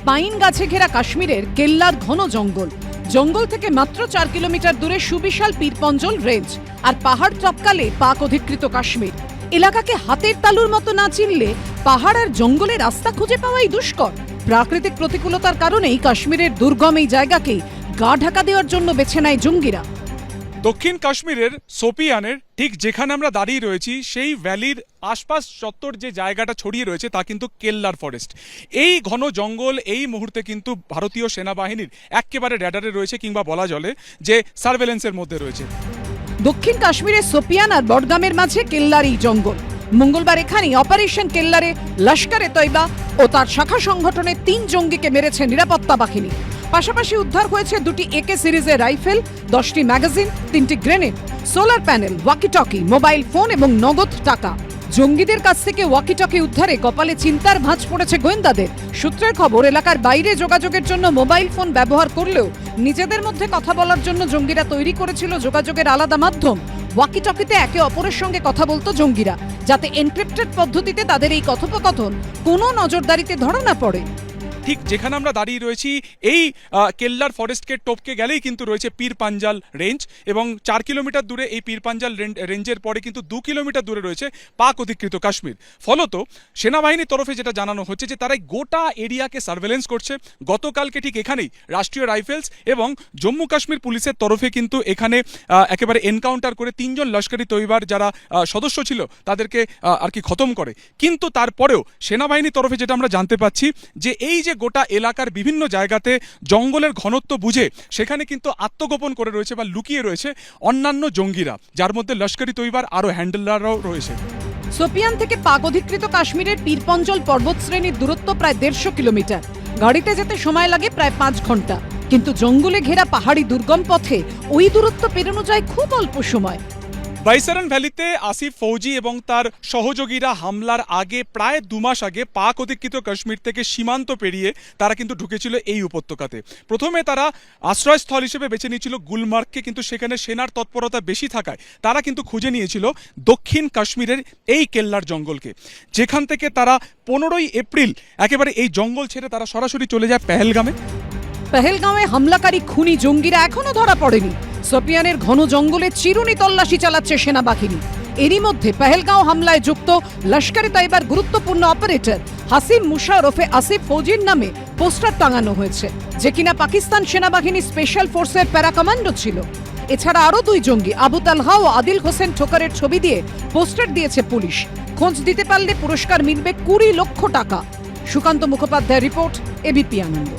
Pine গাছে ঘেরা কাশ্মীরের কেল্লার ঘন জঙ্গল। জঙ্গল থেকে মাত্র 4 কিলোমিটার দূরে সুবিশাল পীরপঞ্জল রেঞ্জ আর পাহাড় টপকালে পাক অধিকৃত কাশ্মীর। এলাকাকে হাতের তালুর মতো না চিনলে পাহাড় আর জঙ্গলে রাস্তা খুঁজে পাওয়াই দুষ্কর। প্রাকৃতিক প্রতিকূলতার কারণেই কাশ্মীরের দুর্গম এই জায়গাকে গা ঢাকা দেওয়ার জন্য বেছে নেয় জঙ্গিরা। দক্ষিণ কাশ্মীরের সোপিয়ানের ঠিক যেখানে আমরা দাঁড়িয়ে রয়েছি সেই ভ্যালির আশপাশ চত্বর যে জায়গাটা ছড়িয়ে রয়েছে তা কিন্তু কেল্লার ফরেস্ট। এই ঘন জঙ্গল এই মুহূর্তে কিন্তু ভারতীয় সেনাবাহিনীর একেবারে র্যাডারে রয়েছে, কিংবা বলা চলে যে সার্ভেলেন্সের মধ্যে রয়েছে। দক্ষিণ কাশ্মীরের সোপিয়ান আর বডগামের মাঝে কেল্লার এই জঙ্গল। মঙ্গলবার এখানেই অপারেশন কেল্লারে লস্করে তৈবা ও তার শাখা সংগঠনের 3 জঙ্গিকে মেরেছে নিরাপত্তা বাহিনী। পাশাপাশি উদ্ধার হয়েছে 2টি AK সিরিজের রাইফেল, 10টি ম্যাগাজিন, 3টি grenade, solar panel, walkie talkie, mobile phone এবং নগদ টাকা। জঙ্গিদের কাছ থেকে ওয়াকিটকি উদ্ধারে কপালে চিন্তার ভাঁজ পড়েছে গোয়েন্দাদের। সূত্রের খবর, এলাকার বাইরে যোগাযোগের জন্য মোবাইল ফোন ব্যবহার করলেও নিজেদের মধ্যে কথা বলার জন্য জঙ্গিরা তৈরি করেছিল যোগাযোগের আলাদা মাধ্যম। ওয়াকিটকিতে একে অপরের সঙ্গে কথা বলতো জঙ্গিরা, যাতে এনক্রিপ্টেড পদ্ধতিতে তাদের এই কথোপকথন কোনো নজরদারিতে ধরা না পড়ে। ঠিক যেখানে আমরা দাঁড়িয়ে রয়েছি এই কেল্লার ফরেস্টকে টপকে গেলেই কিন্তু রয়েছে পীরপাঞ্জাল রেঞ্জ, এবং 4 কিলোমিটার দূরে এই পীরপাঞ্জাল রেঞ্জের পরে কিন্তু 2 কিলোমিটার দূরে রয়েছে পাক অধিকৃত কাশ্মীর। ফলত সেনাবাহিনীর তরফে যেটা জানানো হচ্ছে যে তারা গোটা এরিয়াকে সার্ভেলেন্স করছে। গতকালকে ঠিক এখানেই রাষ্ট্রীয় রাইফেলস এবং জম্মু কাশ্মীর পুলিশের তরফে কিন্তু এখানে একেবারে এনকাউন্টার করে 3 জন লস্করি তৈবার যারা সদস্য ছিল তাদেরকে আর কি খতম করে। কিন্তু তারপরেও সেনাবাহিনীর তরফে যেটা আমরা জানতে পাচ্ছি যে এই যে গোটা এলাকার বিভিন্ন জায়গাতে জঙ্গলের ঘনত্ব বুঝে সেখানে কিন্তু আত্মগোপন করে রয়েছে বা লুকিয়ে রয়েছে অন্যান্য জঙ্গিরা, যার মধ্যে লস্করি তৈবার আরো হ্যান্ডেলাররাও রয়েছে। সোপিয়ান থেকে পাক অধিকৃত কাশ্মীরের পীরপঞ্জল পর্বত শ্রেণীর দূরত্ব প্রায় 150 কিলোমিটার। গাড়িতে যেতে সময় লাগে প্রায় 5 ঘন্টা, কিন্তু জঙ্গলে ঘেরা পাহাড়ি দুর্গম পথে ওই দূরত্ব পেরোনো যায় খুব অল্প সময়। বাইসারান ভ্যালিতে আসিফ ফৌজি এবং তার সহযোগীরা হামলার আগে প্রায় 2 মাস আগে পাক অধিকৃত কাশ্মীর থেকে সীমান্ত পেরিয়ে তারা কিন্তু ঢুকেছিল এই উপত্যকাতে। প্রথমে তারা আশ্রয়স্থল হিসেবে বেছে নিয়েছিল গুলমার্গকে, কিন্তু সেখানে সেনার তৎপরতা বেশি থাকায় তারা কিন্তু খুঁজে নিয়েছিল দক্ষিণ কাশ্মীরের এই কেল্লার জঙ্গলকে, যেখান থেকে তারা 15ই এপ্রিল একেবারে এই জঙ্গল ছেড়ে তারা সরাসরি চলে যায় পেহেলগামে। পেহেলগাঁওয়ে হামলাকারী খুনি জঙ্গিরা এখনো ধরা পড়েনি। সোপিয়ানের ঘন জঙ্গলে চিরুনি তল্লাশি চালাচ্ছে সেনাবাহিনী। এরই মধ্যে পেহেলগাঁও হামলায় যুক্ত লস্করে তৈবার গুরুত্বপূর্ণ অপারেটর হাসিম মুসা ওরফে আসিফ ফৌজির নামে পোস্টার টাঙানো হয়েছে, যে কিনা পাকিস্তান সেনাবাহিনী স্পেশাল ফোর্সের প্যারা কমান্ডো ছিল। এছাড়া আরো 2 জঙ্গি আবু তালহা ও আদিল হোসেন ঠোকরের ছবি দিয়ে পোস্টার দিয়েছে পুলিশ। খোঁজ দিতে পারলে পুরস্কার মিলবে 20 লক্ষ টাকা। সুকান্ত মুখোপাধ্যায় রিপোর্ট, এবিপি আনন্দ।